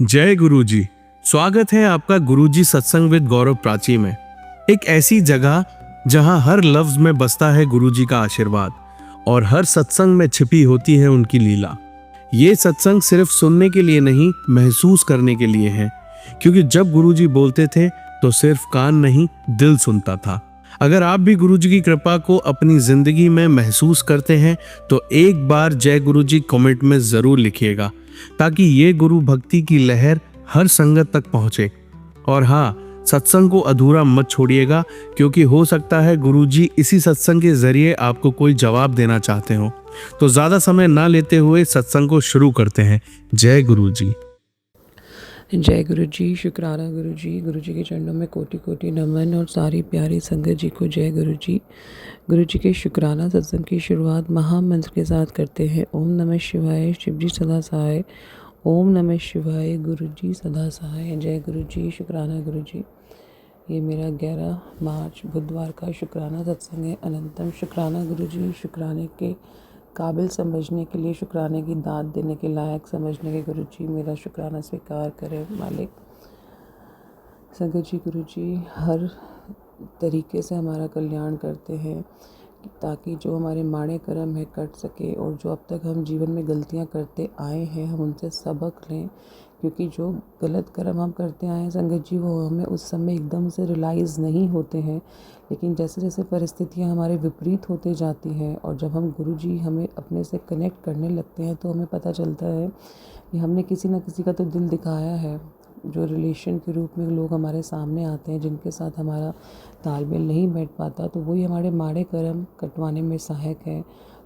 जय गुरुजी। स्वागत है आपका गुरुजी सत्संग विद गौरव प्राची में। एक ऐसी जगह जहां हर लफ्ज में बसता है गुरुजी का आशीर्वाद और हर सत्संग में छिपी होती है उनकी लीला। ये सत्संग सिर्फ सुनने के लिए नहीं, महसूस करने के लिए है, क्योंकि जब गुरुजी बोलते थे तो सिर्फ कान नहीं, दिल सुनता था। अगर आप भी गुरुजी की कृपा को अपनी जिंदगी में महसूस करते हैं तो एक बार जय गुरुजी कमेंट में जरूर लिखिएगा, ताकि ये गुरु भक्ति की लहर हर संगत तक पहुंचे। और हाँ, सत्संग को अधूरा मत छोड़िएगा, क्योंकि हो सकता है गुरुजी इसी सत्संग के जरिए आपको कोई जवाब देना चाहते हो। तो ज्यादा समय ना लेते हुए सत्संग को शुरू करते हैं। जय गुरुजी। जय गुरु जी। शुक्राना गुरु जी के चरणों में कोटि कोटि नमन और सारी प्यारी संगत जी को जय गुरु जी के शुक्राना सत्संग की शुरुआत महामंत्र के साथ करते हैं। ओम नमः शिवाय, शिव जी सदा सहाय। ओम नमः शिवाय, गुरु जी सदा सहाय। जय गुरु जी। शुक्राना गुरु जी। ये मेरा 11 मार्च बुधवार का शुक्राना सत्संग है। अनंतम शुक्राना गुरु जी। शुक्राने के काबिल समझने के लिए, शुक्राने की दाद देने के लायक समझने के गुरु जी मेरा शुक्राना स्वीकार करें मालिक। संगत जी, गुरु जी हर तरीके से हमारा कल्याण करते हैं ताकि जो हमारे माड़े कर्म है कट सके, और जो अब तक हम जीवन में गलतियां करते आए हैं हम उनसे सबक लें, क्योंकि जो गलत कर्म हम करते आए हैं संगत जी वो हमें उस समय एकदम से रियलाइज़ नहीं होते हैं, लेकिन जैसे जैसे परिस्थितियां हमारे विपरीत होते जाती हैं और जब हम गुरु जी हमें अपने से कनेक्ट करने लगते हैं तो हमें पता चलता है कि हमने किसी न किसी का तो दिल दिखाया है। जो रिलेशन के रूप में लोग हमारे सामने आते हैं जिनके साथ हमारा तालमेल नहीं बैठ पाता, तो वही हमारे माड़े कर्म कटवाने में सहायक है।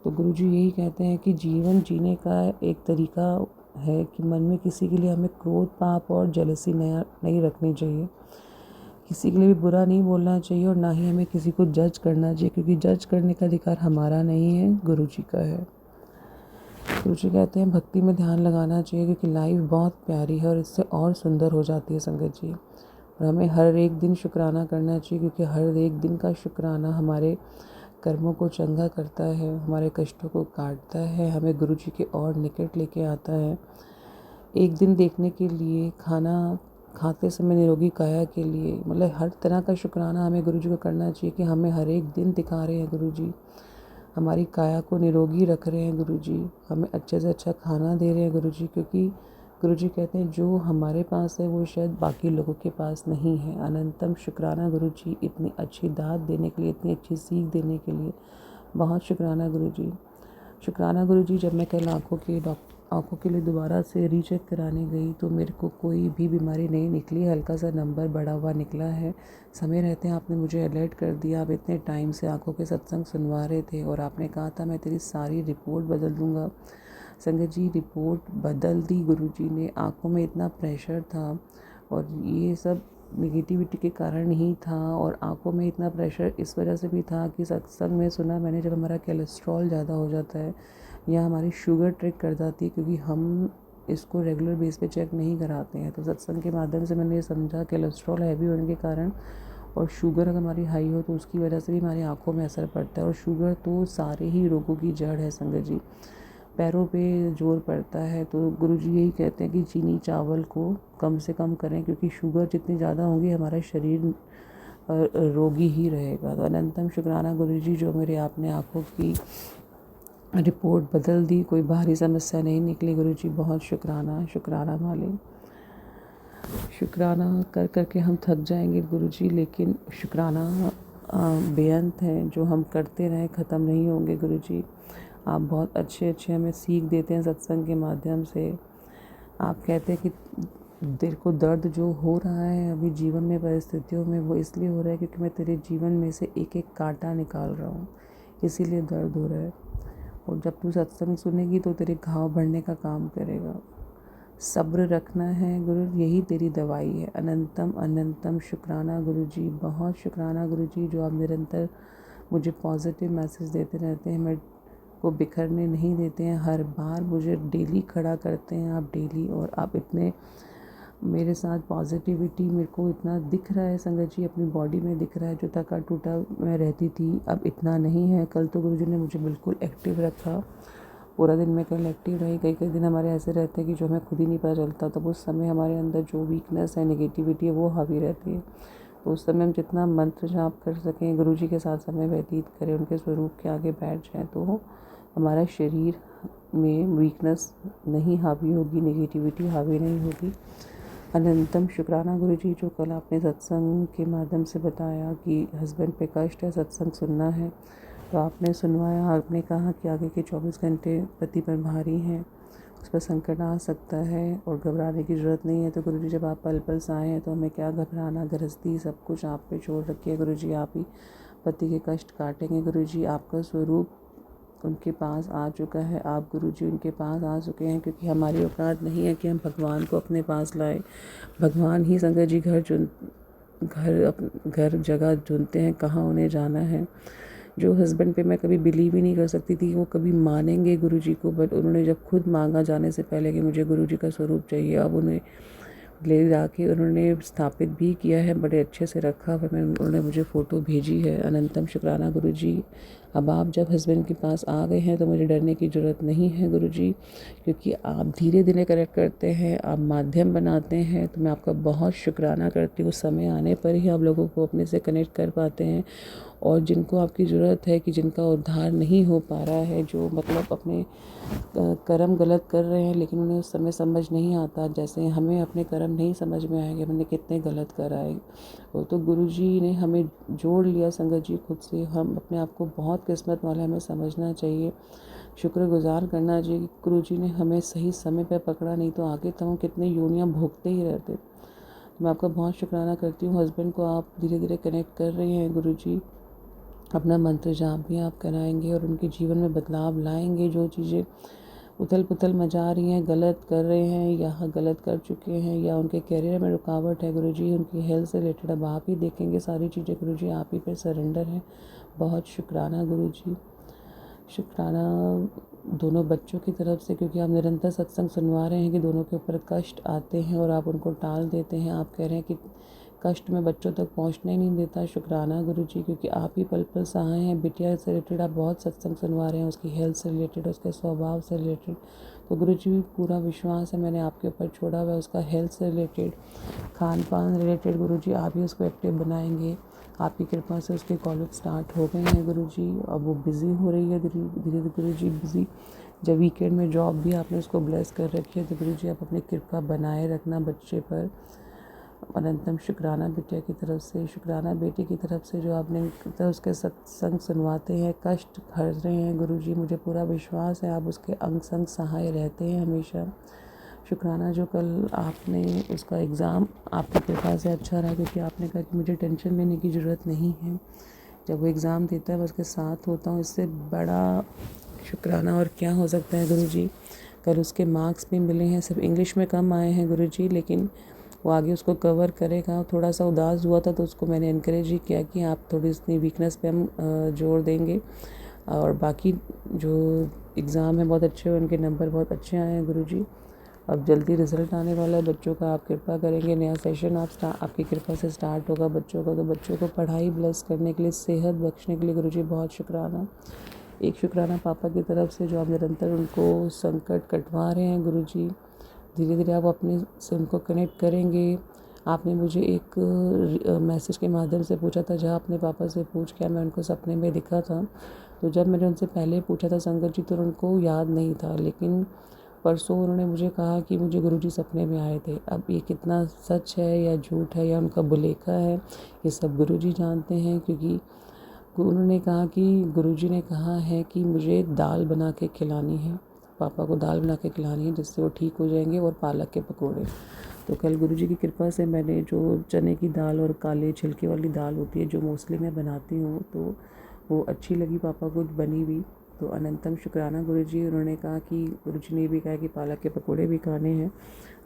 तो गुरुजी यही कहते हैं कि जीवन जीने का एक तरीका है कि मन में किसी के लिए हमें क्रोध, पाप और जेलसी नहीं रखनी चाहिए। किसी के लिए भी बुरा नहीं बोलना चाहिए और ना ही हमें किसी को जज करना चाहिए, क्योंकि जज करने का अधिकार हमारा नहीं है, गुरुजी का है। गुरुजी कहते हैं भक्ति में ध्यान लगाना चाहिए, क्योंकि लाइफ बहुत प्यारी है और इससे और सुंदर हो जाती है संगत जी। और हमें हर एक दिन शुक्राना करना चाहिए, क्योंकि हर एक दिन का शुक्राना हमारे कर्मों को चंगा करता है, हमारे कष्टों को काटता है, हमें गुरु जी के और निकट लेके आता है। एक दिन देखने के लिए, खाना खाते समय निरोगी काया के लिए, मतलब हर तरह का शुक्राना हमें गुरु जी को करना चाहिए कि हमें हर एक दिन दिखा रहे हैं गुरु जी, हमारी काया को निरोगी रख रहे हैं गुरु जी, हमें अच्छे से अच्छा खाना दे रहे हैं गुरु जी, क्योंकि गुरु जी कहते हैं जो हमारे पास है वो शायद बाकी लोगों के पास नहीं है। अनंतम शुक्राना गुरु जी, इतनी अच्छी दाद देने के लिए, इतनी अच्छी सीख देने के लिए बहुत शुक्राना गुरु जी। शुक्राना गुरु जी। जब मैं कल आँखों के लिए दोबारा से रीचेक कराने गई तो मेरे को कोई भी बीमारी नहीं निकली, हल्का सा नंबर बढ़ा हुआ निकला है। समय रहते हैं आपने मुझे अलर्ट कर दिया। आप इतने टाइम से आँखों के सत्संग सुनवा रहे थे और आपने कहा था मैं तेरी सारी रिपोर्ट बदल दूँगा। संगत जी, रिपोर्ट बदल दी गुरुजी ने। आँखों में इतना प्रेशर था और ये सब निगेटिविटी के कारण ही था, और आँखों में इतना प्रेशर इस वजह से भी था कि सत्संग में सुना मैंने जब हमारा कोलेस्ट्रॉल ज़्यादा हो जाता है या हमारी शुगर ट्रिक कर जाती है, क्योंकि हम इसको रेगुलर बेस पे चेक नहीं कराते हैं, तो सत्संग के माध्यम से मैंने ये समझा कोलेस्ट्रॉल हैवी होने के कारण और शुगर अगर हमारी हाई हो तो उसकी वजह से भी हमारी आँखों में असर पड़ता है। और शुगर तो सारे ही रोगों की जड़ है संगत जी। पैरों पे जोर पड़ता है, तो गुरुजी यही कहते हैं कि चीनी चावल को कम से कम करें, क्योंकि शुगर जितनी ज़्यादा होगी हमारा शरीर रोगी ही रहेगा। तो अनंतम शुक्राना गुरुजी, जो मेरे आपने आँखों की रिपोर्ट बदल दी, कोई बाहरी समस्या नहीं निकली गुरुजी, बहुत शुक्राना। शुक्राना मालिक। शुक्राना कर करके हम थक जाएंगे गुरुजी, लेकिन शुक्राना बेअंत है, जो हम करते रहें ख़त्म नहीं होंगे गुरुजी। आप बहुत अच्छे हमें सीख देते हैं सत्संग के माध्यम से। आप कहते हैं कि तेरे को दर्द जो हो रहा है अभी जीवन में, परिस्थितियों में, वो इसलिए हो रहा है क्योंकि मैं तेरे जीवन में से एक एक कांटा निकाल रहा हूँ, इसीलिए दर्द हो रहा है। और जब तू सत्संग सुनेगी तो तेरे घाव भरने का काम करेगा। सब्र रखना है गुरु, यही तेरी दवाई है। अनंतम अनंतम शुक्राना गुरु जी, बहुत शुक्राना गुरु जी, जो आप निरंतर मुझे पॉजिटिव मैसेज देते रहते हैं, मैं को बिखरने नहीं देते हैं, हर बार मुझे डेली खड़ा करते हैं आप डेली। और आप इतने मेरे साथ पॉजिटिविटी, मेरे को इतना दिख रहा है संगत जी, अपनी बॉडी में दिख रहा है। जो थका टूटा मैं रहती थी अब इतना नहीं है। कल तो गुरुजी ने मुझे बिल्कुल एक्टिव रखा पूरा दिन मैं कल एक्टिव रही। कई कई दिन हमारे ऐसे रहते हैं कि जो हमें खुद ही नहीं पता चलता, तब उस समय हमारे अंदर जो वीकनेस है, नेगेटिविटी है, वो हावी रहती है। तो उस समय हम जितना मंत्र जाप कर सकें, गुरु जी के साथ समय व्यतीत करें, उनके स्वरूप के आगे बैठ जाएं, तो हमारा शरीर में वीकनेस नहीं हावी होगी, नेगेटिविटी हावी नहीं होगी। अनंतम शुक्राना गुरु जी, जो कल आपने सत्संग के माध्यम से बताया कि हस्बैंड पे कष्ट है, सत्संग सुनना है, तो आपने सुनवाया। आपने कहा कि आगे के 24 घंटे पति पर भारी हैं, उस पर संकट आ सकता है और घबराने की ज़रूरत नहीं है। तो गुरुजी, जब आप पल पल से आए हैं तो हमें क्या घबराना, गृहस्थी सब कुछ आप पे छोड़ रखिए गुरुजी, आप ही पति के कष्ट काटेंगे गुरुजी। आपका स्वरूप उनके पास आ चुका है, आप गुरुजी उनके पास आ चुके हैं, क्योंकि हमारी औकात नहीं है कि हम भगवान को अपने पास लाएं। भगवान ही संगत जी घर जगह चुनते हैं कहाँ उन्हें जाना है। जो हस्बैंड पे मैं कभी बिलीव ही नहीं कर सकती थी वो कभी मानेंगे गुरुजी को, बट उन्होंने जब खुद मांगा जाने से पहले कि मुझे गुरुजी का स्वरूप चाहिए, अब उन्हें ले जाके उन्होंने स्थापित भी किया है, बड़े अच्छे से रखा हुआ है। उन्होंने मुझे फ़ोटो भेजी है। अनंतम शुक्राना गुरुजी। अब आप जब हस्बैंड के पास आ गए हैं तो मुझे डरने की ज़रूरत नहीं है गुरुजी, क्योंकि आप धीरे धीरे कनेक्ट करते हैं, आप माध्यम बनाते हैं। तो मैं आपका बहुत शुक्राना करती हूँ। समय आने पर ही आप लोगों को अपने से कनेक्ट कर पाते हैं, और जिनको आपकी ज़रूरत है, कि जिनका उद्धार नहीं हो पा रहा है, जो मतलब अपने कर्म गलत कर रहे हैं, लेकिन उन्हें उस समय समझ नहीं आता, जैसे हमें अपने कर्म नहीं समझ में आएंगे हमने कितने गलत कर आए, वो तो गुरुजी ने हमें जोड़ लिया संगत जी खुद से। हम अपने आप को बहुत किस्मत वाले हमें समझना चाहिए, शुक्रगुजार करना चाहिए कि गुरुजी ने हमें सही समय पर पकड़ा, नहीं तो आगे तो हम कितने योनियाँ भोगते ही रहते। मैं आपका बहुत शुक्राना करती हूँ। हस्बैंड को आप धीरे धीरे कनेक्ट कर रहे हैं गुरुजी, अपना मंत्र जाप भी आप कराएंगे और उनके जीवन में बदलाव लाएंगे। जो चीज़ें उथल पुथल मचा रही हैं, गलत कर रहे हैं या गलत कर चुके हैं, या उनके करियर में रुकावट है गुरुजी, उनकी हेल्थ से रिलेटेड अब आप ही देखेंगे सारी चीज़ें गुरुजी, आप ही पे सरेंडर है। बहुत शुक्राना गुरुजी। शुक्राना दोनों बच्चों की तरफ से, क्योंकि आप निरंतर सत्संग सुनवा रहे हैं कि दोनों के ऊपर कष्ट आते हैं और आप उनको टाल देते हैं। आप कह रहे हैं कि कष्ट में बच्चों तक पहुंचने नहीं देता। शुक्राना गुरुजी, क्योंकि आप ही पल पल सहाय हैं। बिटिया से रिलेटेड आप बहुत सत्संग सुनवा रहे हैं, उसकी हेल्थ से रिलेटेड, उसके स्वभाव से रिलेटेड। तो गुरुजी पूरा विश्वास है मैंने आपके ऊपर छोड़ा हुआ है, उसका हेल्थ से रिलेटेड, खान पान रिलेटेड गुरुजी आप ही उसको एक्टिव बनाएंगे। आपकी कृपा से उसके कॉलेज स्टार्ट हो गए हैं गुरुजी, अब वो बिज़ी हो रही है धीरे धीरे गुरुजी, बिज़ी। जब वीकेंड में जॉब भी आपने उसको ब्लेस कर रखी है, तो गुरुजी आप अपनी कृपा बनाए रखना बच्चे पर। अनंतम शुक्राना बिटिया की तरफ से, शुक्राना बेटी की तरफ से, जो आपने तो उसके सत्संग सुनवाते हैं, कष्ट हर रहे हैं गुरुजी, मुझे पूरा विश्वास है आप उसके अंग संग सहाय रहते हैं हमेशा। शुक्राना जो कल आपने उसका एग्ज़ाम आपकी कृपा से अच्छा रहा, क्योंकि आपने कहा कि मुझे टेंशन लेने की ज़रूरत नहीं है, जब वो एग्ज़ाम देता है मैं उसके साथ होता हूँ। इससे बड़ा शुक्राना और क्या हो सकता है गुरुजी। कल उसके मार्क्स भी मिले हैं, सिर्फ इंग्लिश में कम आए हैं गुरुजी, लेकिन वो आगे उसको कवर करेगा। थोड़ा सा उदास हुआ था तो उसको मैंने इनकरेज ही किया कि आप थोड़ी इतनी वीकनेस पे हम जोर देंगे, और बाकी जो एग्ज़ाम है बहुत अच्छे, उनके नंबर बहुत अच्छे आए हैं गुरुजी। अब जल्दी रिज़ल्ट आने वाला है बच्चों का, आप कृपा करेंगे, नया सेशन आपकी कृपा से स्टार्ट होगा बच्चों का। तो बच्चों को पढ़ाई ब्लेस करने के लिए, सेहत बख्शने के लिए गुरुजी बहुत शुक्राना। एक शुक्राना पापा की तरफ से, जो आप निरंतर उनको संकट कटवा रहे हैं गुरुजी। धीरे धीरे आप अपने से उनको कनेक्ट करेंगे। आपने मुझे एक मैसेज के माध्यम से पूछा था, जहाँ अपने पापा से पूछ के मैं उनको सपने में दिखा था। तो जब मैंने उनसे पहले पूछा था संगत जी, तो उनको याद नहीं था, लेकिन परसों उन्होंने मुझे कहा कि मुझे गुरुजी सपने में आए थे। अब ये कितना सच है या झूठ है या उनका बुलेखा है, ये सब गुरुजी जानते हैं, क्योंकि उन्होंने कहा कि गुरुजी ने कहा है कि मुझे दाल बना के खिलानी है, पापा को दाल बना के खिलानी है, जिससे वो ठीक हो जाएंगे, और पालक के पकोड़े। तो कल गुरुजी की कृपा से मैंने जो चने की दाल और काले छिलके वाली दाल होती है, जो मोस्टली मैं बनाती हूँ, तो वो अच्छी लगी पापा को बनी हुई। तो अनंतम शुक्राना गुरुजी। उन्होंने कहा कि गुरुजी ने भी कहा कि पालक के पकोड़े भी खाने हैं।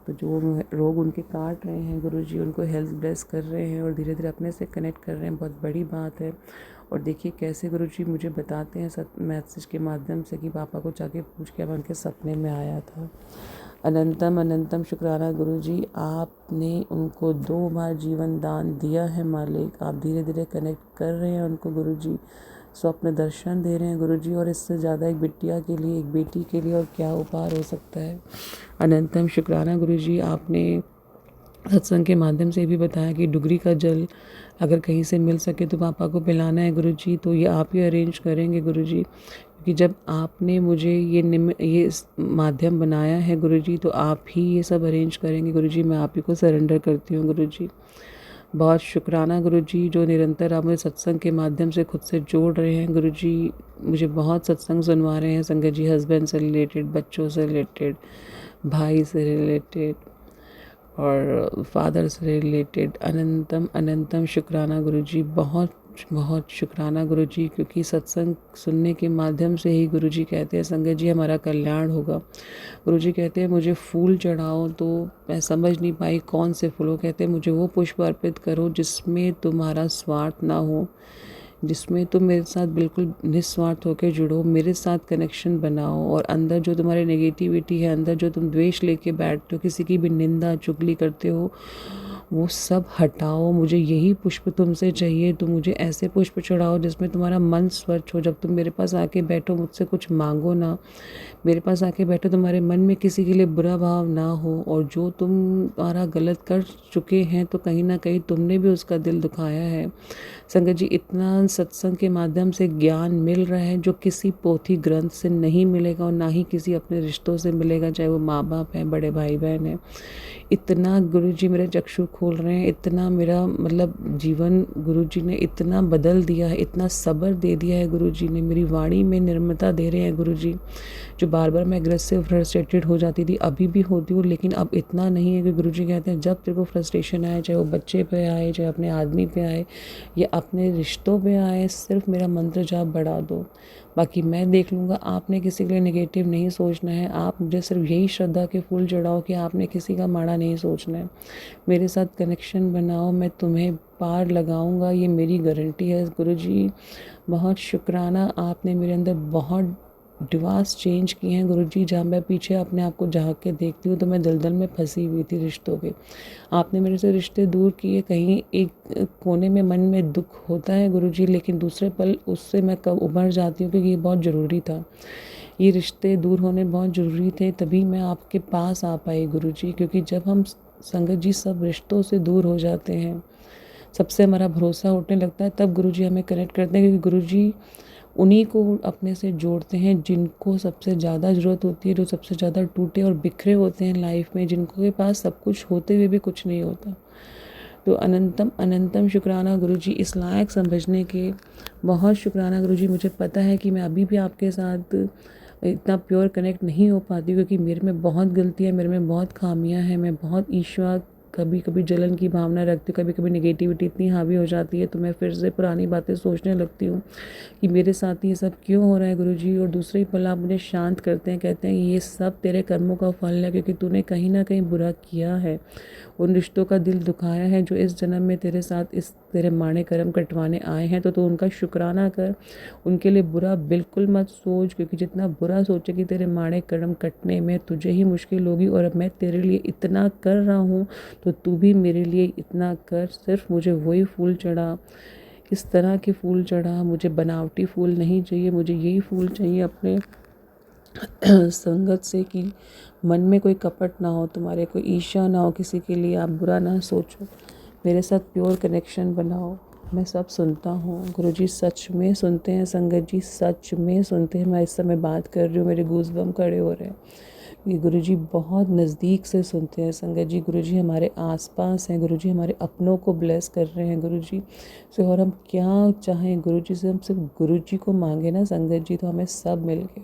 तो जो रोग उनके काट रहे हैं गुरुजी, उनको हेल्थ ब्लेस कर रहे हैं और धीरे धीरे अपने से कनेक्ट कर रहे हैं, बहुत बड़ी बात है। और देखिए कैसे गुरुजी मुझे बताते हैं मैसेज के माध्यम से कि पापा को जाके पूछ के अब उनके सपने में आया था। अनंतम अनंतम शुक्राना गुरुजी, आपने उनको 2 बार जीवन दान दिया है मालिक। आप धीरे धीरे कनेक्ट कर रहे हैं उनको गुरुजी, स्वप्न दर्शन दे रहे हैं गुरुजी, और इससे ज़्यादा एक बिटिया के लिए, एक बेटी के लिए और क्या उपहार हो सकता है। अनंतम शुक्राना गुरुजी, आपने सत्संग के माध्यम से भी बताया कि डुगरी का जल अगर कहीं से मिल सके तो पापा को पिलाना है गुरुजी, तो ये आप ही अरेंज करेंगे गुरुजी, क्योंकि जब आपने मुझे ये माध्यम बनाया है गुरुजी, तो आप ही ये सब अरेंज करेंगे गुरुजी। मैं आप ही को सरेंडर करती हूँ गुरुजी। बहुत शुक्राना गुरुजी, जो निरंतर आप मुझे सत्संग के माध्यम से खुद से जोड़ रहे हैं गुरुजी। मुझे बहुत सत्संग सुनवा रहे हैं संगत जी, हस्बैंड से रिलेटेड, बच्चों से रिलेटेड, भाई से रिलेटेड और फादर से रिलेटेड। अनंतम अनंतम शुक्राना गुरुजी, बहुत बहुत शुक्राना गुरुजी, क्योंकि सत्संग सुनने के माध्यम से ही गुरुजी कहते हैं संगत जी हमारा कल्याण होगा। गुरुजी कहते हैं मुझे फूल चढ़ाओ, तो मैं समझ नहीं पाई कौन से फूलों, कहते हैं मुझे वो पुष्प अर्पित करो जिसमें तुम्हारा स्वार्थ ना हो, जिसमें तुम मेरे साथ बिल्कुल निस्वार्थ होकर जुड़ो, मेरे साथ कनेक्शन बनाओ, और अंदर जो तुम्हारी नेगेटिविटी है, अंदर जो तुम द्वेष लेके बैठते हो, किसी की भी निंदा चुगली करते हो, वो सब हटाओ। मुझे यही पुष्प तुमसे चाहिए, तो मुझे ऐसे पुष्प चढ़ाओ जिसमें तुम्हारा मन स्वच्छ हो। जब तुम मेरे पास आके बैठो, मुझसे कुछ मांगो ना, मेरे पास आके बैठो, तुम्हारे मन में किसी के लिए बुरा भाव ना हो, और जो तुम्हारा गलत कर चुके हैं तो कहीं ना कहीं तुमने भी उसका दिल दुखाया है। संगत जी, इतना सत्संग के माध्यम से ज्ञान मिल रहा है जो किसी पोथी ग्रंथ से नहीं मिलेगा, और ना ही किसी अपने रिश्तों से मिलेगा, चाहे वो माँ बाप हैं, बड़े भाई बहन हैं। इतना गुरुजी मेरे चक्षु खोल रहे हैं, इतना मेरा मतलब जीवन गुरुजी ने इतना बदल दिया है, इतना सब्र दे दिया है गुरुजी ने, मेरी वाणी में निर्मलता दे रहे हैं गुरुजी। जो बार बार मैं एग्रेसिव फ्रस्ट्रेटेड हो जाती थी, अभी भी होती हूँ, लेकिन अब इतना नहीं है। कि गुरुजी कहते हैं जब तेरे को फ्रस्ट्रेशन आए, चाहे वो बच्चे पे आए, चाहे अपने आदमी पे आए या अपने रिश्तों पे आए, सिर्फ मेरा मंत्र जाप बढ़ा दो, बाकी मैं देख लूँगा। आपने किसी के लिए नेगेटिव नहीं सोचना है, आप मुझे सिर्फ यही श्रद्धा के फूल चढ़ाओ कि आपने किसी का माड़ा नहीं सोचना है। मेरे साथ कनेक्शन बनाओ, मैं तुम्हें पार लगाऊंगा, ये मेरी गारंटी है गुरुजी। बहुत शुक्राना, आपने मेरे अंदर बहुत डिवास चेंज किए हैं गुरुजी। जहाँ मैं पीछे अपने आप को झाँक के देखती हूँ तो मैं दलदल में फंसी हुई थी रिश्तों के, आपने मेरे से रिश्ते दूर किए। कहीं एक कोने में मन में दुख होता है गुरुजी, लेकिन दूसरे पल उससे मैं कब उभर जाती हूँ, क्योंकि ये बहुत ज़रूरी था, ये रिश्ते दूर होने बहुत ज़रूरी थे, तभी मैं आपके पास आ पाई गुरुजी। क्योंकि जब हम संगत जी सब रिश्तों से दूर हो जाते हैं, सबसे हमारा भरोसा उठने लगता है, तब गुरुजी हमें कनेक्ट करते हैं, क्योंकि गुरुजी उन्हीं को अपने से जोड़ते हैं जिनको सबसे ज़्यादा ज़रूरत होती है, जो सबसे ज़्यादा टूटे और बिखरे होते हैं लाइफ में, जिनको के पास सब कुछ होते हुए भी कुछ नहीं होता। तो अनंतम अनंतम शुक्राना गुरुजी इस लायक समझने के, बहुत शुक्राना गुरुजी। मुझे पता है कि मैं अभी भी आपके साथ इतना प्योर कनेक्ट नहीं हो पाती, क्योंकि मेरे में बहुत गलतियाँ, मेरे में बहुत खामियाँ हैं, मैं बहुत ईर्ष्या, कभी कभी जलन की भावना रखती हूँ, कभी कभी नेगेटिविटी इतनी हावी हो जाती है तो मैं फिर से पुरानी बातें सोचने लगती हूँ कि मेरे साथ ये सब क्यों हो रहा है गुरुजी। और दूसरे ही पल आप मुझे शांत करते हैं, कहते हैं ये सब तेरे कर्मों का फल है, क्योंकि तूने कहीं ना कहीं बुरा किया है, उन रिश्तों का दिल दुखाया है जो इस जन्म में तेरे साथ इस तेरे माणे कर्म कटवाने आए हैं, तो तू उनका शुक्राना कर, उनके लिए बुरा बिल्कुल मत सोच, क्योंकि जितना बुरा सोचेगी तेरे माणे कर्म कटने में तुझे ही मुश्किल होगी। और अब मैं तेरे लिए इतना कर रहा हूँ तो तू भी मेरे लिए इतना कर, सिर्फ मुझे वही फूल चढ़ा, इस तरह के फूल चढ़ा, मुझे बनावटी फूल नहीं चाहिए, मुझे यही फूल चाहिए अपने संगत से, कि मन में कोई कपट ना हो, तुम्हारे कोई ईर्ष्या ना हो, किसी के लिए आप बुरा ना सोचो, मेरे साथ प्योर कनेक्शन बनाओ। मैं सब सुनता हूँ गुरुजी, सच में सुनते हैं संगत जी, सच में सुनते हैं। मैं इस समय बात कर रही हूँ, मेरे गूज़बम्प खड़े हो रहे हैं, ये गुरुजी बहुत नज़दीक से सुनते हैं संगत जी। गुरुजी हमारे आसपास हैं, गुरुजी हमारे अपनों को ब्लेस कर रहे हैं गुरुजी से। और हम क्या चाहें गुरुजी से, हम सिर्फ गुरुजी को मांगे ना संगत जी, तो हमें सब मिल गए।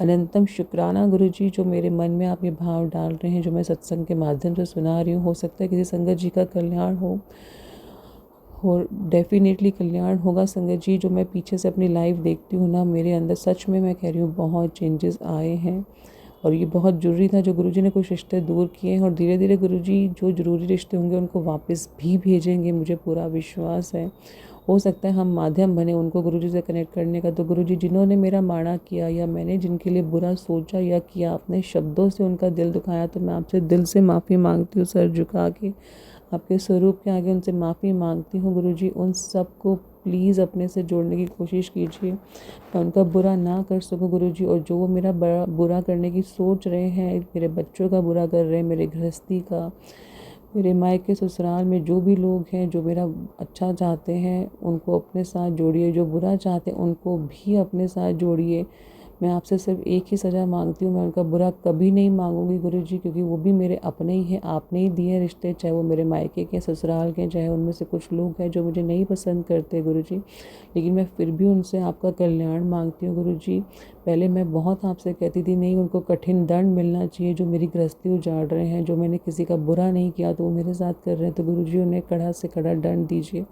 अनंतम शुक्राना गुरुजी, जो मेरे मन में आप ये भाव डाल रहे हैं, जो मैं सत्संग के माध्यम से सुना रही हूँ, हो सकता है किसी संगत जी का कल्याण हो, और डेफिनेटली कल्याण होगा संगत जी। जो मैं पीछे से अपनी लाइफ देखती हूँ ना, मेरे अंदर सच में मैं कह रही हूँ बहुत चेंजेस आए हैं, और ये बहुत ज़रूरी था जो गुरुजी ने कुछ रिश्ते दूर किए हैं, और धीरे धीरे गुरुजी जो ज़रूरी रिश्ते होंगे उनको वापस भी भेजेंगे, मुझे पूरा विश्वास है। हो सकता है हम माध्यम बने उनको गुरुजी से कनेक्ट करने का। तो गुरुजी, जिन्होंने मेरा माड़ा किया या मैंने जिनके लिए बुरा सोचा या किया, अपने शब्दों से उनका दिल दुखाया, तो मैं आपसे दिल से माफ़ी मांगती हूँ, सर झुका के आपके स्वरूप के आगे उनसे माफ़ी मांगती हूँ गुरुजी। उन सब को प्लीज़ अपने से जोड़ने की कोशिश कीजिए, मैं उनका बुरा ना कर सकूं गुरुजी। और जो वो मेरा बुरा करने की सोच रहे हैं, मेरे बच्चों का बुरा कर रहे हैं, मेरे गृहस्थी का, मेरे मायके ससुराल में जो भी लोग हैं जो मेरा अच्छा चाहते हैं, उनको अपने साथ जोड़िए। जो बुरा चाहते हैं उनको भी अपने साथ जोड़िए। मैं आपसे सिर्फ एक ही सज़ा मांगती हूँ, मैं उनका बुरा कभी नहीं मांगूंगी गुरुजी, क्योंकि वो भी मेरे अपने ही हैं। आपने ही दिए रिश्ते, चाहे वो मेरे मायके के, ससुराल के, चाहे उनमें से कुछ लोग हैं जो मुझे नहीं पसंद करते गुरुजी, लेकिन मैं फिर भी उनसे आपका कल्याण मांगती हूँ गुरुजी। पहले मैं बहुत आपसे कहती थी नहीं, उनको कठिन दंड मिलना चाहिए जो मेरी गृहस्थी उजाड़ रहे हैं, जो मैंने किसी का बुरा नहीं किया तो वो मेरे साथ कर रहे हैं, तो गुरुजी उन्हें कड़ा से कड़ा दंड दीजिए।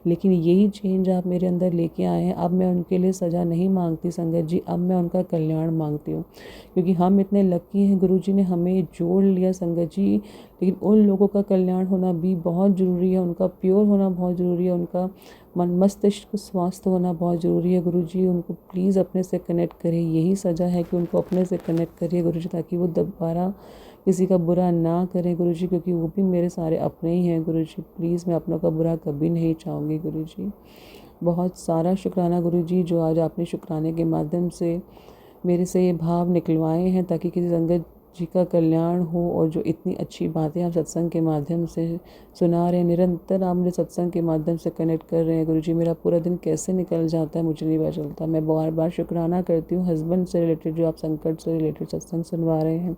लेकिन यही चेंज आप मेरे अंदर लेके आए हैं। अब मैं उनके लिए सज़ा नहीं मांगती संगत जी, अब मैं उनका कल्याण मांगती हूँ, क्योंकि हम इतने लकी हैं, गुरुजी ने हमें जोड़ लिया संगत जी। लेकिन उन लोगों का कल्याण होना भी बहुत ज़रूरी है, उनका प्योर होना बहुत ज़रूरी है, उनका मन मस्तिष्क स्वास्थ्य होना बहुत ज़रूरी है गुरुजी। उनको प्लीज़ अपने से कनेक्ट करिए, यही सज़ा है कि उनको अपने से कनेक्ट करिए गुरुजी, ताकि वो दोबारा किसी का बुरा ना करें गुरुजी, क्योंकि वो भी मेरे सारे अपने ही हैं गुरुजी। प्लीज़ मैं अपनों का बुरा कभी नहीं चाहूँगी गुरुजी। बहुत सारा शुक्राना गुरुजी, जो आज आपने शुक्राने के माध्यम से मेरे से ये भाव निकलवाए हैं, ताकि किसी संगत जी का कल्याण हो। और जो इतनी अच्छी बातें आप सत्संग के माध्यम से सुना रहे हैं, निरंतर आप मुझे सत्संग के माध्यम से कनेक्ट कर रहे हैं गुरुजी, मेरा पूरा दिन कैसे निकल जाता है मुझे नहीं पता चलता। मैं बार बार शुक्राना करती हूँ हस्बैंड से रिलेटेड, जो आप संकट से रिलेटेड सत्संग सुनवा रहे हैं।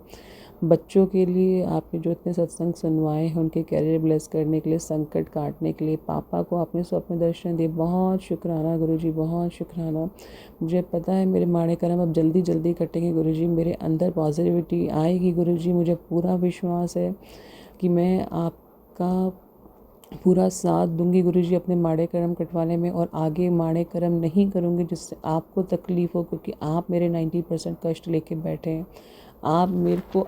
बच्चों के लिए आपने जो इतने सत्संग सुनवाए हैं, उनके कैरियर ब्लेस करने के लिए, संकट काटने के लिए, पापा को आपने स्वप्न दर्शन दिए, बहुत शुक्राना गुरुजी, बहुत शुक्राना। मुझे पता है मेरे माड़े कर्म अब जल्दी जल्दी कटेंगे गुरुजी, मेरे अंदर पॉजिटिविटी आएगी गुरुजी। मुझे पूरा विश्वास है कि मैं आपका पूरा साथ दूंगी गुरुजी अपने माड़े कर्म कटवाने में, और आगे माड़े कर्म नहीं करूँगी जिससे आपको तकलीफ़ हो, क्योंकि आप मेरे 90% कष्ट लेके बैठे हैं। आप मेरे को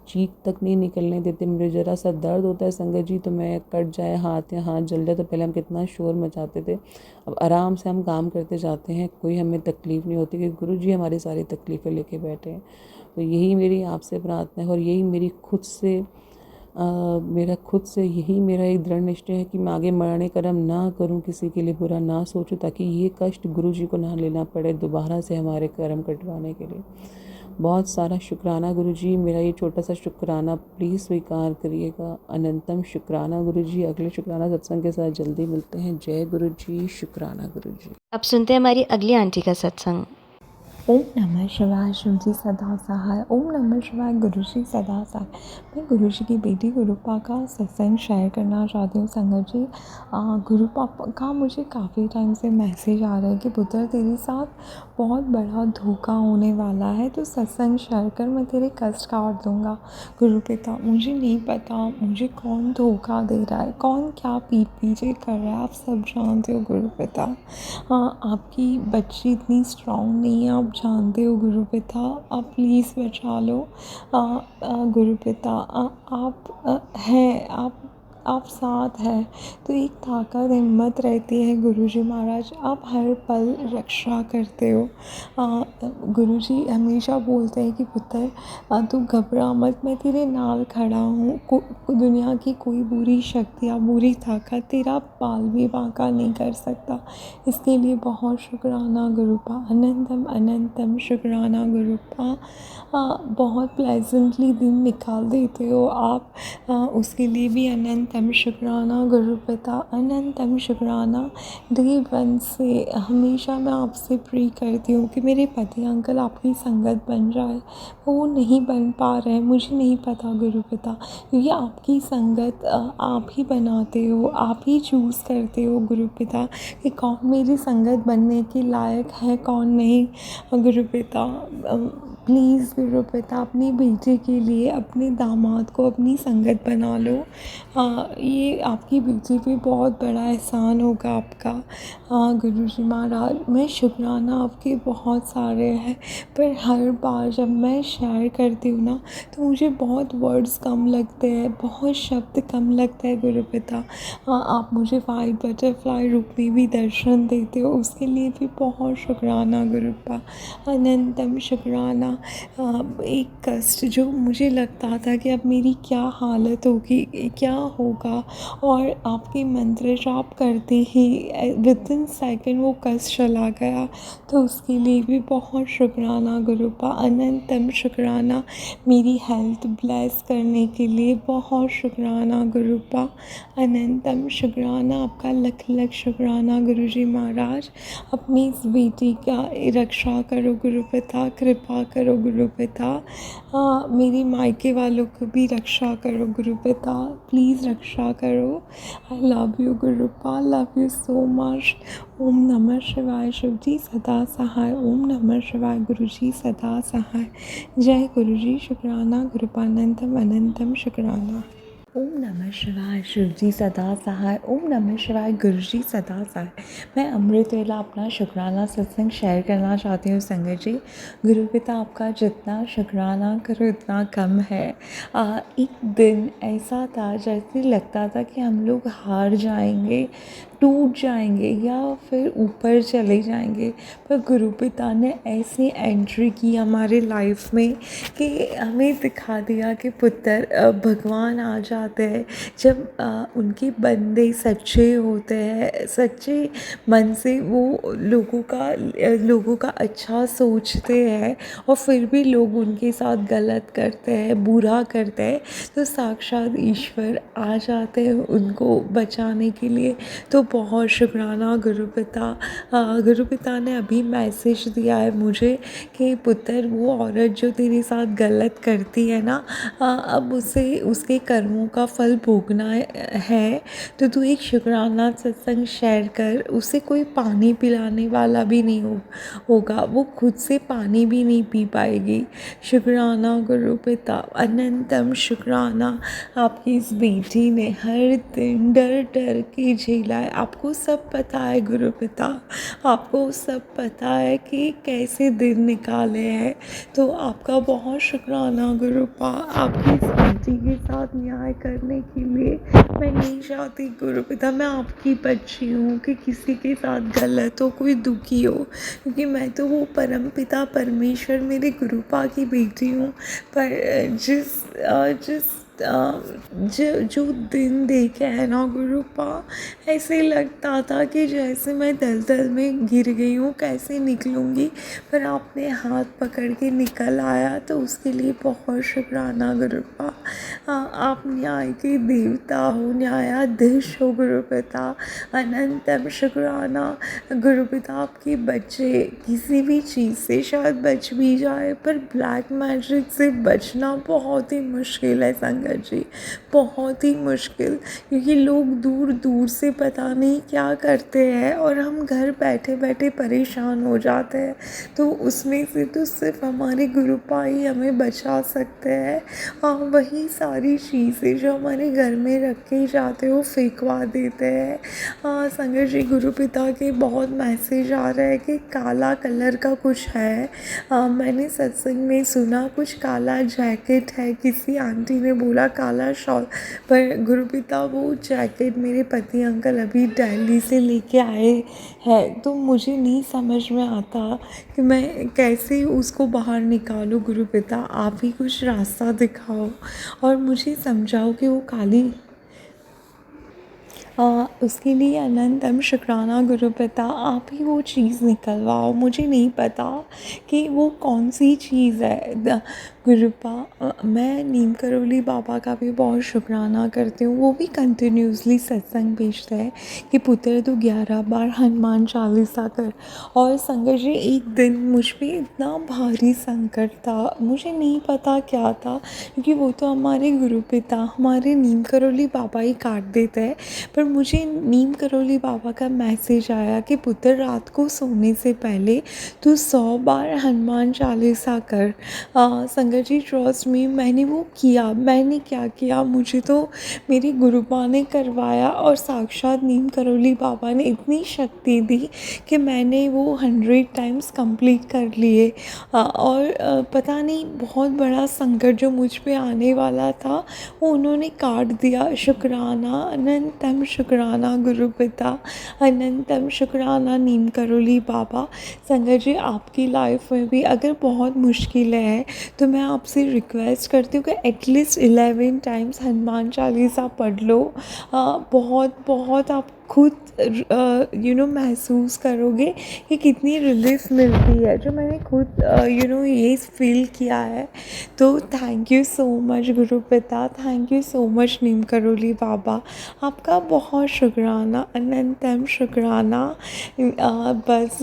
चीख तक नहीं निकलने देते। मुझे ज़रा सा दर्द होता है संगत जी, तो मैं कट जाए हाथ या हाथ जल जाए तो पहले हम कितना शोर मचाते थे, अब आराम से हम काम करते जाते हैं, कोई हमें तकलीफ़ नहीं होती, क्योंकि गुरुजी हमारी सारी तकलीफ़ें लेके बैठे हैं। तो यही मेरी आपसे प्रार्थना है, और यही मेरी खुद से यही मेरा एक दृढ़ निश्चय है कि मैं आगे माड़े कर्म ना करूं, किसी के लिए बुरा ना सोचूं, ताकि ये कष्ट गुरुजी को ना लेना पड़े दोबारा से हमारे कर्म कटवाने के लिए। बहुत सारा शुक्राना गुरुजी, मेरा ये छोटा सा शुक्राना प्लीज़ स्वीकार करिएगा। अनंतम शुक्राना गुरुजी। अगले शुक्राना सत्संग के साथ जल्दी मिलते हैं। जय गुरुजी, शुक्राना गुरुजी। अब सुनते हैं हमारी अगली आंटी का सत्संग। ओम नमः शिवाय, शिव जी सदा सहाय। ओम नमः शिवाय, गुरु जी सदा सहाय। मैं गुरु जी की बेटी गुरुपा का सत्संग शेयर करना चाहती हूँ संगत जी। गुरुपा का मुझे काफ़ी टाइम से मैसेज आ रहा है कि पुत्र तेरे साथ बहुत बड़ा धोखा होने वाला है, तो सत्संग शेयर कर, मैं तेरे कष्ट काट दूँगा। गुरु पिता, मुझे नहीं पता मुझे कौन धोखा दे रहा है, कौन क्या पीठ पीछे कर रहा है, आप सब जानते हो गुरु पिता। आपकी बच्ची इतनी स्ट्रांग नहीं है, आप जानते हो गुरु पिता, आप प्लीज़ बचा लो। गुरु पिता, आप हैं, आप साथ हैं तो एक ताकत हिम्मत रहती है। गुरुजी महाराज, आप हर पल रक्षा करते हो। गुरुजी हमेशा बोलते हैं कि पुत्र तू घबरा मत, मैं तेरे नाल खड़ा हूँ। दुनिया की कोई बुरी शक्ति या बुरी ताकत तेरा बाल भी बांका नहीं कर सकता। इसके लिए बहुत शुक्राना गुरुपा, अनंतम अनंतम शुक्राना गुरुपा। बहुत प्लेजेंटली दिन निकाल देते हो आप, उसके लिए भी अनंतम शुक्राना गुरु पिता, अनंतम शुक्राना। डे वन से हमेशा मैं आपसे प्रे करती हूँ कि मेरे पति अंकल आपकी संगत बन जाए, वो नहीं बन पा रहे हैं, मुझे नहीं पता गुरु पिता, क्योंकि आपकी संगत आप ही बनाते हो, आप ही चूज़ करते हो गुरु पिता कि कौन मेरी संगत बनने के लायक है, कौन नहीं। गुरु पिता प्लीज़ गुरु पिता, अपनी बेटे के लिए अपने दामाद को अपनी संगत बना लो। ये आपकी बेटी पे बहुत बड़ा एहसान होगा आपका। गुरुजी महाराज, मैं शुक्राना आपके बहुत सारे हैं, पर हर बार जब मैं शेयर करती हूँ ना, तो मुझे बहुत वर्ड्स कम लगते हैं, बहुत शब्द कम लगता है गुरु पिता। आप मुझे वाइट बटरफ्लाई रूप में भी दर्शन देते हो, उसके लिए भी बहुत शुक्राना गुरुपा, अनंतम शुक्राना। एक कष्ट जो मुझे लगता था कि अब मेरी क्या हालत होगी, क्या होगा, और आपके मंत्र जाप करते ही विदिन सेकंड वो कष्ट चला गया। तो उसके लिए भी बहुत शुक्राना गुरुपा, अनंतम शुक्राना। मेरी हेल्थ ब्लेस करने के लिए बहुत शुक्राना गुरुपा, अनंतम शुक्राना। आपका लख लख शुक्राना गुरुजी महाराज। अपनी इस बेटी का रक्षा करो गुरुपिता, कृपा करो गुरुपिता। मेरी मायके वालों को भी रक्षा करो गुरुपिता, प्लीज़ रक्षा करो। आई लव यू गुरुपा, लव यू सो मच। ओम नमः शिवाय। शिव जी सदा सहाय। ओम नमः शिवाय। गुरु जी सदा सहाय। जय गुरु जी। शुक्राना गुरुपानंदम अनंतम शुक्राना। ओम नमः शिवाय। शिव जी सदा सहाय। ओम नमः शिवाय। गुरु जी सदा सहाय। मैं अमृत वेला अपना शुक्राना सत्संग शेयर करना चाहती हूँ संगत जी। गुरु पिता आपका जितना शुक्राना करो उतना कम है। एक दिन ऐसा था जैसे लगता था कि हम लोग हार जाएंगे, टूट जाएंगे या फिर ऊपर चले जाएंगे, पर गुरु पिता ने ऐसी एंट्री की हमारे लाइफ में कि हमें दिखा दिया कि पुत्र भगवान आ जाते हैं जब उनके बंदे सच्चे होते हैं, सच्चे मन से वो लोगों का अच्छा सोचते हैं और फिर भी लोग उनके साथ गलत करते हैं, बुरा करते हैं, तो साक्षात ईश्वर आ जाते हैं उनको बचाने के लिए। तो बहुत शुक्राना गुरुपिता। गुरुपिता ने अभी मैसेज दिया है मुझे कि पुत्र वो औरत जो तेरे साथ गलत करती है ना, अब उसे उसके कर्मों का फल भोगना है, तो तू एक शुक्राना सत्संग शेयर कर। उसे कोई पानी पिलाने वाला भी नहीं होगा, वो खुद से पानी भी नहीं पी पाएगी। शुक्राना गुरुपिता, अनंतम शुक्राना। आपकी इस बेटी ने हर दिन डर डर के झेला है। आपको सब पता है गुरुपिता, आपको सब पता है कि कैसे दिन निकाले हैं। तो आपका बहुत शुक्राना गुरुपा, आपकी इस बेटी के साथ न्याय करने के लिए। मैं नहीं चाहती गुरुपिता, मैं आपकी बच्ची हूँ कि किसी के साथ गलत हो, कोई दुखी हो, क्योंकि मैं तो वो परम पिता परमेश्वर मेरे गुरुपा की बेटी हूँ। पर जो दिन देखे है ना गुरुपा, ऐसे लगता था कि जैसे मैं दलदल में गिर गई हूँ, कैसे निकलूँगी, पर आपने हाथ पकड़ के निकल आया, तो उसके लिए बहुत शुक्राना गुरुपा। आप न्याय के देवता हो, न्यायाधीश हो गुरुपिता, अनंतम शुक्राना गुरुपिता। आपके बच्चे किसी भी चीज़ से शायद बच भी जाए, पर ब्लैक मैजिक से बचना बहुत ही मुश्किल है संगत जी, बहुत ही मुश्किल, क्योंकि लोग दूर दूर से पता नहीं क्या करते हैं और हम घर बैठे बैठे परेशान हो जाते हैं। तो उसमें से तो सिर्फ हमारे गुरुपा ही हमें बचा सकते हैं। वही सारी चीज़ें जो हमारे घर में रखे जाते हो फेंकवा देते हैं। संगत जी, गुरुपिता के बहुत मैसेज आ रहे हैं कि काला कलर का कुछ है। मैंने सत्संग में सुना कुछ काला जैकेट है, किसी आंटी ने बोला काला शॉल, पर गुरुपिता वो जैकेट मेरे पति अंकल अभी दिल्ली से लेके आए हैं, तो मुझे नहीं समझ में आता कि मैं कैसे उसको बाहर निकालूं। गुरुपिता आप ही कुछ रास्ता दिखाओ और मुझे समझाओ कि वो काली उसके लिए अनंतम शुक्राना गुरुपिता। आप ही वो चीज़ निकलवाओ, मुझे नहीं पता कि वो कौन सी चीज़ है। गुरुपा मैं नीम करोली बाबा का भी बहुत शुक्राना करती हूँ, वो भी कंटिन्यूसली सत्संग भेजते हैं कि पुत्र तो 11 बार हनुमान चालीसा कर। और संगत जी, एक दिन मुझ पर इतना भारी संकट था, मुझे नहीं पता क्या था, क्योंकि वो तो हमारे गुरुपिता हमारे नीम करोली बाबा ही काट देते हैं, पर मुझे नीम करोली बाबा का मैसेज आया कि पुत्र रात को सोने से पहले तू 100 बार हनुमान चालीसा कर। संगत जी, ट्रस्ट मी, मैंने वो किया। मैंने क्या किया, मुझे तो मेरे गुरुपा ने करवाया और साक्षात नीम करोली बाबा ने इतनी शक्ति दी कि मैंने वो 100 टाइम्स कंप्लीट कर लिए। और पता नहीं बहुत बड़ा संकट जो मुझ पे आने वाला था वो उन्होंने काट दिया। शुक्राना, अनंतम शुक्राना गुरु पिता, अनंतम शुक्राना नीम करोली बाबा। संगत जी, आपकी लाइफ में भी अगर बहुत मुश्किलें हैं तो मैं आपसे रिक्वेस्ट करती हूँ कि एटलीस्ट 11 टाइम्स हनुमान चालीसा पढ़ लो। बहुत बहुत आप खुद महसूस करोगे कि कितनी रिलीफ मिलती है, जो मैंने खुद ये फील किया है। तो थैंक यू सो मच गुरु पिता, thank you so much Neem Karoli Baba. आपका बहुत शुक्राना, अनंतम शुक्राना। बस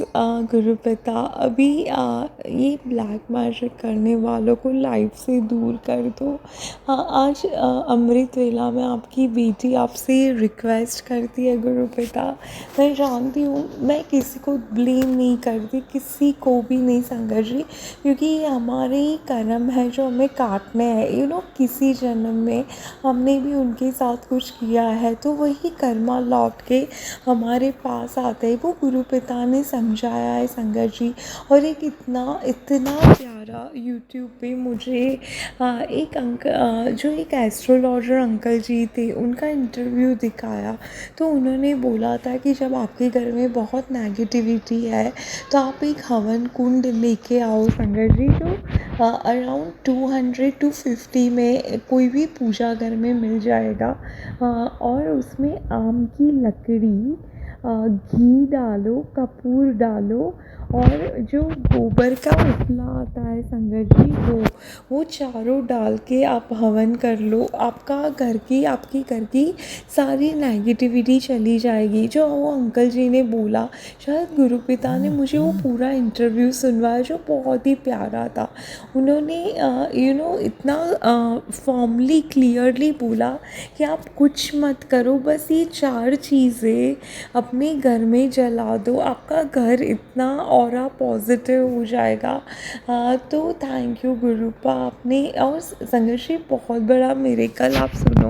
गुरु पिता, अभी ये ब्लैक मैजिक करने वालों को लाइफ से दूर कर दो। आज अमृत वेला में आपकी बेटी आपसे रिक्वेस्ट करती है गुरु पिता। मैं जानती हूँ, मैं किसी को ब्लेम नहीं करती, किसी को भी नहीं संगत जी, क्योंकि ये हमारे ही कर्म है जो हमें काटने हैं। किसी जन्म में हमने भी उनके साथ कुछ किया है तो वही कर्मा लौट के हमारे पास आता है। वो गुरु पिता ने समझाया है संगत जी। और एक इतना इतना प्यारा यूट्यूब पे मुझे जो एक एस्ट्रोलॉजर अंकल जी थे, उनका इंटरव्यू दिखाया। तो उन्होंने बोला था कि जब आपके घर में बहुत नेगेटिविटी है तो आप एक हवन कुंड लेके आओ संगत जी, जो अराउंड 200 to 50 में कोई भी पूजा घर में मिल जाएगा। और उसमें आम की लकड़ी, घी डालो, कपूर डालो, और जो गोबर का उपला आता है संगत जी, वो चारों डाल के आप हवन कर लो। आपकी घर की सारी नेगेटिविटी चली जाएगी। जो वो अंकल जी ने बोला, शायद गुरु पिता ने मुझे वो पूरा इंटरव्यू सुनवाया जो बहुत ही प्यारा था। उन्होंने इतना फॉर्मली क्लियरली बोला कि आप कुछ मत करो, बस ये 4 चीज़ें अपने घर में जला दो, आपका घर इतना ऑरा पॉजिटिव हो जाएगा। तो थैंक यू गुरुपा, आपने। और संगत जी, बहुत बड़ा मिरेकल आप सुनो।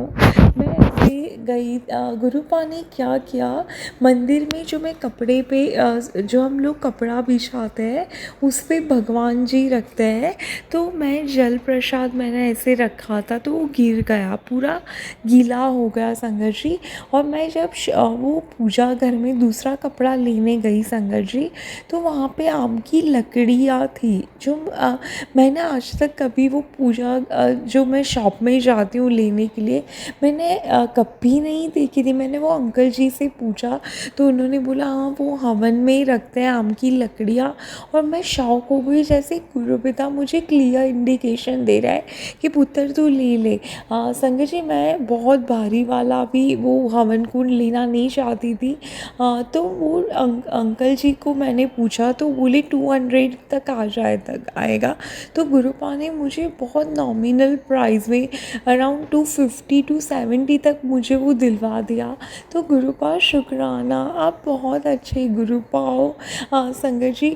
मैं ऐसे गई, गुरुपा ने क्या किया, मंदिर में जो मैं कपड़े पे जो हम लोग कपड़ा बिछाते हैं उस पे भगवान जी रखते हैं, तो मैं जल प्रसाद मैंने ऐसे रखा था तो वो गिर गया, पूरा गीला हो गया संगत जी। और मैं जब वो पूजा घर में दूसरा कपड़ा लेने गई संगत जी, तो वहाँ पे आम की लकड़ियाँ थी जो मैंने आज तक कभी वो पूजा जो मैं शॉप में जाती हूँ लेने के लिए, मैंने कभी नहीं देखी थी। मैंने वो अंकल जी से पूछा तो उन्होंने बोला हाँ, वो हवन में ही रखते हैं आम की लकड़ियाँ। और मैं शौक हो गई, जैसे गुरु पिता मुझे क्लियर इंडिकेशन दे रहा है कि पुत्र तू ले ले। संगत जी, मैं बहुत भारी वाला भी वो हवन कुंड लेना नहीं चाहती थी। तो वो अंकल जी को मैंने पूछा तो बोले 200 तक आएगा। तो गुरुपा ने मुझे बहुत नॉमिनल प्राइस में अराउंड 250 to 70 तक मुझे वो दिलवा दिया। तो गुरुपा शुक्राना, आप बहुत अच्छे गुरुपा हो। संगत जी,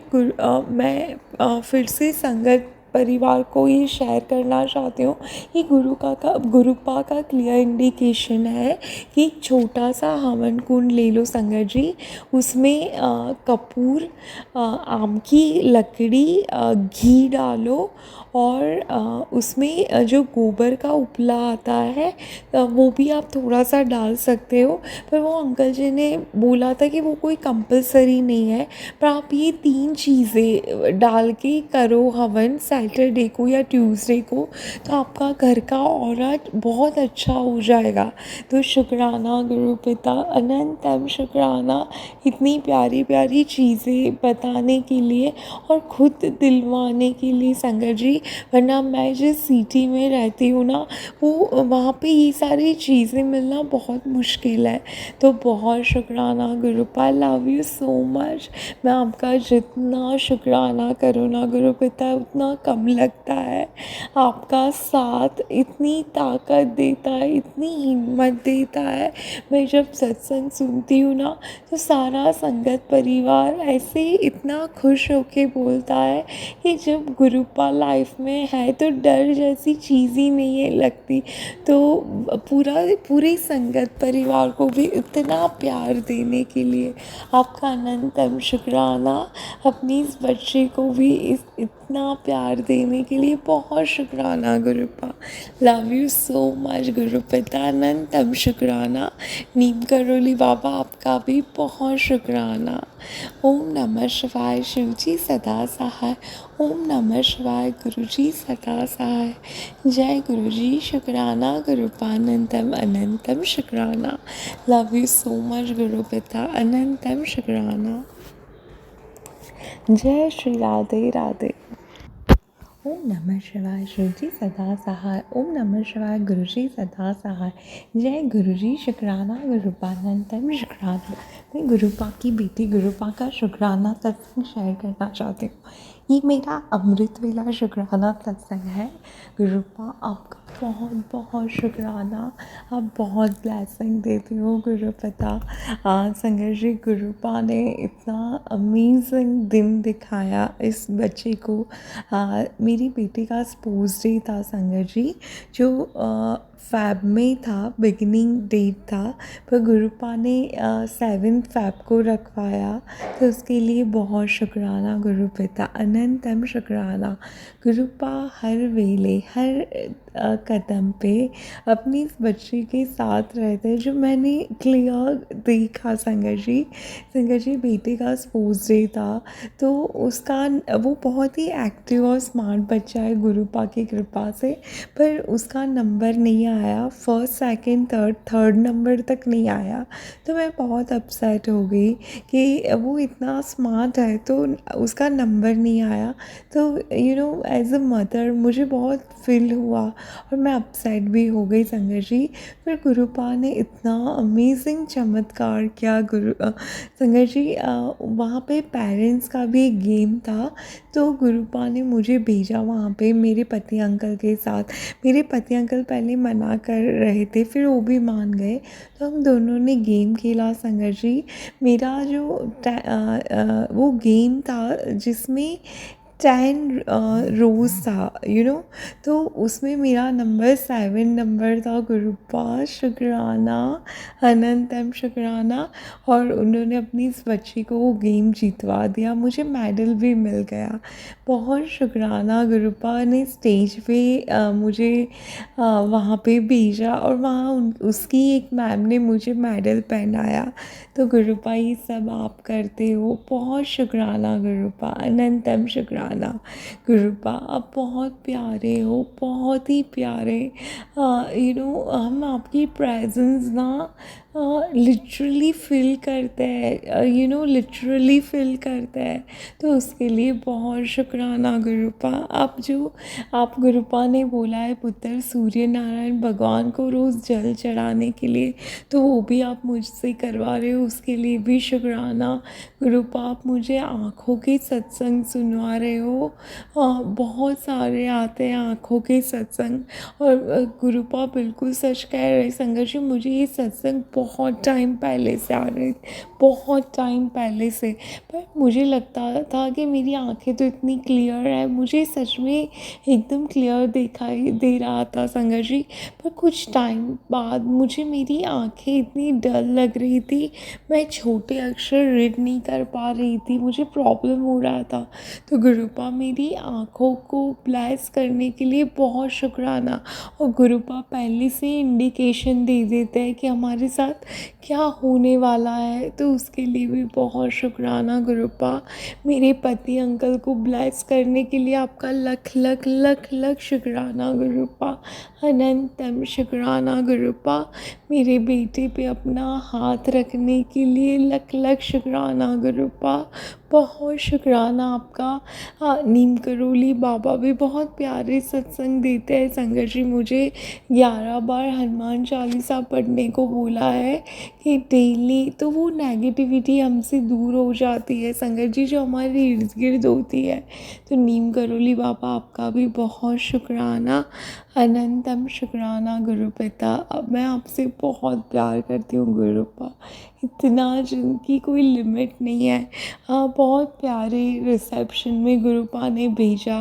मैं फिर से संगत परिवार को ये शेयर करना चाहती हूँ कि गुरुपा का क्लियर इंडिकेशन है कि एक छोटा सा हवन कुंड ले लो संगत जी, उसमें कपूर, आम की लकड़ी, घी डालो, और उसमें जो गोबर का उपला आता है वो भी आप थोड़ा सा डाल सकते हो। पर वो अंकल जी ने बोला था कि वो कोई कंपलसरी नहीं है, पर आप ये 3 चीज़ें डाल के करो हवन सैटरडे को या ट्यूसडे को, तो आपका घर का ऑरा बहुत अच्छा हो जाएगा। तो शुक्राना गुरु पिता, अनंतम शुक्राना इतनी प्यारी प्यारी चीज़ें बताने के लिए और खुद दिलवाने के लिए संगत जी। वरना मैं जिस सिटी में रहती हूँ ना, वो वहाँ पे ये सारी चीज़ें मिलना बहुत मुश्किल है। तो बहुत शुक्राना गुरुपा, लव यू सो मच। मैं आपका जितना शुक्राना करूँ ना गुरु पिता उतना कम लगता है। आपका साथ इतनी ताकत देता है, इतनी हिम्मत देता है। मैं जब सत्संग सुनती हूँ ना तो सारा संगत परिवार ऐसे इतना खुश होके बोलता है कि जब गुरुपा लाइफ में है तो डर जैसी चीज़ ही नहीं है लगती। तो पूरे संगत परिवार को भी इतना प्यार देने के लिए आपका अनंतम शुक्राना। अपनी इस बच्चे को भी इतना प्यार देने के लिए बहुत शुक्राना गुरुपा। लव यू सो मच गुरु पिता, अनंतम शुक्राना। नीम करोली बाबा आपका भी बहुत शुक्राना। ओम नमः शिवाय, शिव जी सदा सहाय। ओम नमः शिवाय, गुरु जी सदा सहाय। जय गुरु जी, शुक्राना गुरुपा, अनंतम अनंतम शुक्राना। लव यू सो मच गुरु पिता, अनंतम शुक्राना। जय श्री राधे राधे। ओम नमः शिवाय, शिव जी सदा सहाय। ओम नमः शिवाय, गुरु जी सदा सहाय। जय गुरु जी, शुक्राना गुरुपा, अनंतम शुक्राना। मैं गुरुपा की बेटी गुरुपा का शुक्राना सत्संग शेयर करना चाहती हूँ। ये मेरा अमृत वेला शुक्राना सत्संग है। गुरुपा आपका बहुत बहुत शुक्राना। आप बहुत ब्लेसिंग देती हो गुरुपिता। संघर्ष जी, गुरुपा ने इतना अमेजिंग दिन दिखाया इस बच्चे को। मेरी बेटी का स्पोर्ट्स डे था संघर्ष जी, जो फ़ैब में था, बिगिनिंग डेट था, पर गुरुपा ने 7 फ़ैब को रखवाया, तो उसके लिए बहुत शुक्राना गुरुपिता, अनंतम शुक्राना। गुरुपा हर वेले, हर कदम पे अपनी इस बच्ची के साथ रहते हैं, जो मैंने क्लियर देखा। संघर्ष जी बेटे का स्पोर्ट्स डे था, तो उसका वो बहुत ही एक्टिव और स्मार्ट बच्चा है गुरुपा की कृपा से, पर उसका नंबर नहीं आया। फर्स्ट सेकंड थर्ड नंबर तक नहीं आया, तो मैं बहुत अपसेट हो गई कि वो इतना स्मार्ट है तो उसका नंबर नहीं आया। तो एज अ मदर मुझे बहुत फील हुआ और मैं अपसेट भी हो गई संघर्ष जी। फिर गुरुपा ने इतना अमेजिंग चमत्कार किया। संघर्ष जी, वहाँ पे पेरेंट्स का भी एक गेम था, तो गुरुपा ने मुझे भेजा वहाँ पे मेरे पति अंकल के साथ। मेरे पति अंकल पहले मना कर रहे थे, फिर वो भी मान गए, तो हम दोनों ने गेम खेला संघर्ष जी। मेरा जो वो गेम था जिसमें 10 रोज़ था, तो उसमें मेरा नंबर 7 नंबर था। गुरुपा शुक्राना, अनंतम शुक्राना। और उन्होंने अपनी इस बच्ची को वो गेम जीतवा दिया, मुझे मेडल भी मिल गया। बहुत शुक्राना। गुरुपा ने स्टेज पे मुझे वहाँ पे भेजा और वहाँ उसकी एक मैम ने मुझे मेडल पहनाया। तो गुरुपा ये सब आप करते हो, बहुत शुक्राना गुरुपा, अनंतम शुक्राना। गुरुपा आप बहुत प्यारे हो, बहुत ही प्यारे। हम आपकी प्रेजेंस ना लिटरली फील करते हैं, लिटरली फील करते हैं, तो उसके लिए बहुत शुक्राना गुरुपा। आप गुरुपा ने बोला है पुत्र सूर्य नारायण भगवान को रोज़ जल चढ़ाने के लिए, तो वो भी आप मुझसे करवा रहे हो, उसके लिए भी शुक्राना। गुरुपा आप मुझे आँखों के सत्संग सुनवा रहे हो। बहुत सारे आते हैं आँखों के सत्संग, और गुरुपा बिल्कुल सच कह रहे संघर्ष जी, मुझे ये सत्संग बहुत टाइम पहले से आ रहे थे, बहुत टाइम पहले से, पर मुझे लगता था कि मेरी आँखें तो इतनी क्लियर है, मुझे सच में एकदम क्लियर दिखाई दे रहा था संघर्ष जी, पर कुछ टाइम बाद मुझे मेरी आँखें इतनी डल लग रही थी, मैं छोटे अक्षर रीड नहीं कर पा रही थी, मुझे प्रॉब्लम हो रहा था। तो गुरुपा मेरी आँखों को ब्लेस करने के लिए बहुत शुक्राना। और गुरुपा पहले से इंडिकेशन दे देते हैं कि हमारे साथ क्या होने वाला है, तो उसके लिए भी बहुत शुक्राना गुरुपा। मेरे पति अंकल को ब्लेस करने के लिए आपका लख लख लख लख शुक्राना गुरुपा, अनंतम शुक्राना गुरुपा। मेरे बेटे पे अपना हाथ रखने के लिए लख लख शुक्राना गुरुपा, बहुत शुक्राना आपका। नीम करोली बाबा भी बहुत प्यारे सत्संग देते हैं संघर्ष जी। मुझे 11 बार हनुमान चालीसा पढ़ने को बोला है कि डेली, तो वो नेगेटिविटी हमसे दूर हो जाती है संघर्ष जी, जो हमारे इर्द गिर्द होती है। तो नीम करोली बाबा आपका भी बहुत शुक्राना, अनंतम शुक्राना गुरुपिता। अब मैं आपसे बहुत प्यार करती हूँ गुरुपा, इतना जिनकी कोई लिमिट नहीं है। बहुत प्यारे रिसेप्शन में गुरुपा ने भेजा,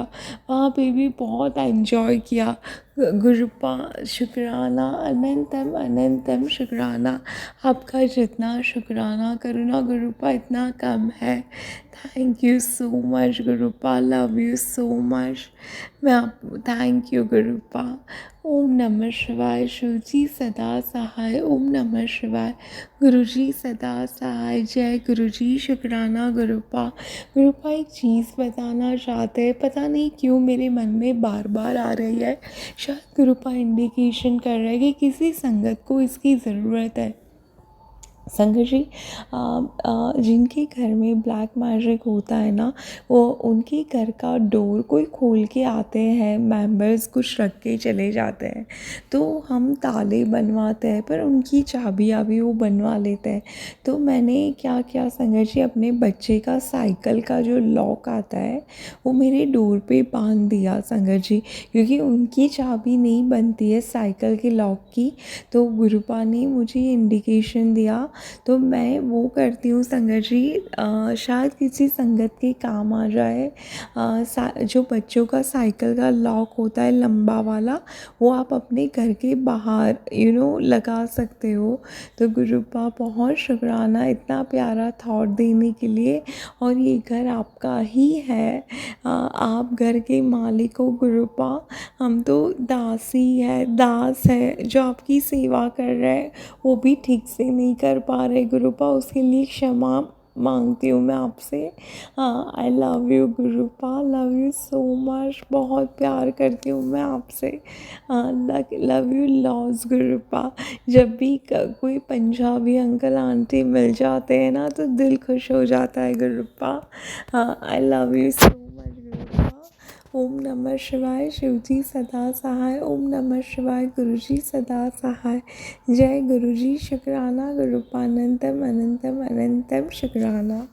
वहाँ पे भी बहुत एंजॉय किया। गुरुपा शुक्राना, अनंतम अनंतम शुक्राना। आपका जितना शुक्राना करूँ ना गुरुपा इतना कम है। Thank you so much गुरुपा, love you so much. मैं आप थैंक यू गुरुपा। ओम नमः शिवाय। शिवजी सदा सहाय। ओम नमः शिवाय। गुरुजी सदा सहाय। जय गुरुजी। शुक्राना गुरुपा। गुरुपा एक चीज़ बताना चाहते हैं, पता नहीं क्यों मेरे मन में बार बार आ रही है। शायद गुरुपा इंडिकेशन कर रहा है कि किसी संगत को इसकी ज़रूरत है। संगत जी, जिनके घर में ब्लैक मैजिक होता है ना, वो उनके घर का डोर कोई खोल के आते हैं, मेंबर्स कुछ रख के चले जाते हैं, तो हम ताले बनवाते हैं पर उनकी चाबियाँ भी वो बनवा लेते हैं। तो मैंने क्या किया संगत जी, अपने बच्चे का साइकिल का जो लॉक आता है वो मेरे डोर पे बांध दिया संगत जी, क्योंकि उनकी चाबी नहीं बनती है साइकिल के लॉक की। तो गुरुपा ने मुझे इंडिकेशन दिया, तो मैं वो करती हूँ संगत जी। शायद किसी संगत के काम आ जाए। जो बच्चों का साइकिल का लॉक होता है लंबा वाला, वो आप अपने घर के बाहर लगा सकते हो। तो गुरुपा बहुत शुक्राना इतना प्यारा थॉट देने के लिए। और ये घर आपका ही है, आप घर के मालिक हो गुरुपा। हम तो दास है जो आपकी सेवा कर रहे हैं, वो भी ठीक से नहीं कर पा रहे गुरुपा, उसके लिए क्षमा मांगती हूँ मैं आपसे। आई लव यू गुरुपा, लव यू सो मच। बहुत प्यार करती हूँ मैं आपसे। Love you laws गुरुपा। जब भी कोई पंजाबी अंकल आंटी मिल जाते हैं ना तो दिल खुश हो जाता है गुरुपा। I love you so much गुरुपा। ओम नमः शिवाय। शिवजी सदा सहाय। ओम नमः शिवाय। गुरुजी सदा सहाय। जय गुरुजी। शुक्राना गुरुपा। अनंतम अनंतम अनंतम शुक्राना।